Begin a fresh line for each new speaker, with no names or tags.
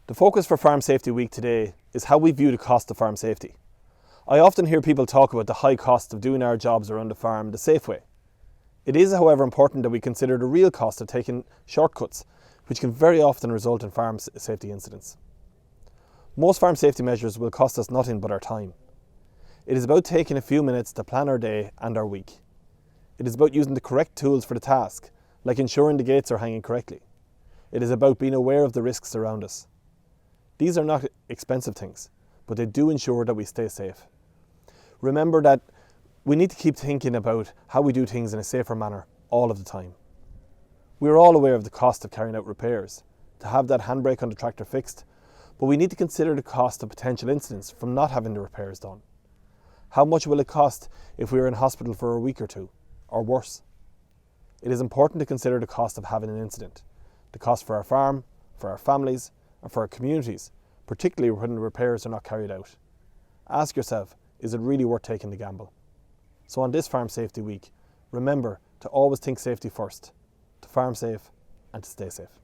The focus for Farm Safety Week today is how we view the cost of farm safety. I often hear people talk about the high cost of doing our jobs around the farm the safe way. It is, however, important that we consider the real cost of taking shortcuts, which can very often result in farm safety incidents. Most farm safety measures will cost us nothing but our time. It is about taking a few minutes to plan our day and our week. It is about using the correct tools for the task, like ensuring the gates are hanging correctly. It is about being aware of the risks around us. These are not expensive things, but they do ensure that we stay safe. Remember that we need to keep thinking about how we do things in a safer manner all of the time. We are all aware of the cost of carrying out repairs, to have that handbrake on the tractor fixed, but we need to consider the cost of potential incidents from not having the repairs done. How much will it cost if we are in hospital for a week or two, or worse? It is important to consider the cost of having an incident, the cost for our farm, for our families, and for our communities, particularly when the repairs are not carried out. Ask yourself, is it really worth taking the gamble? So on this Farm Safety Week, remember to always think safety first, to farm safe and to stay safe.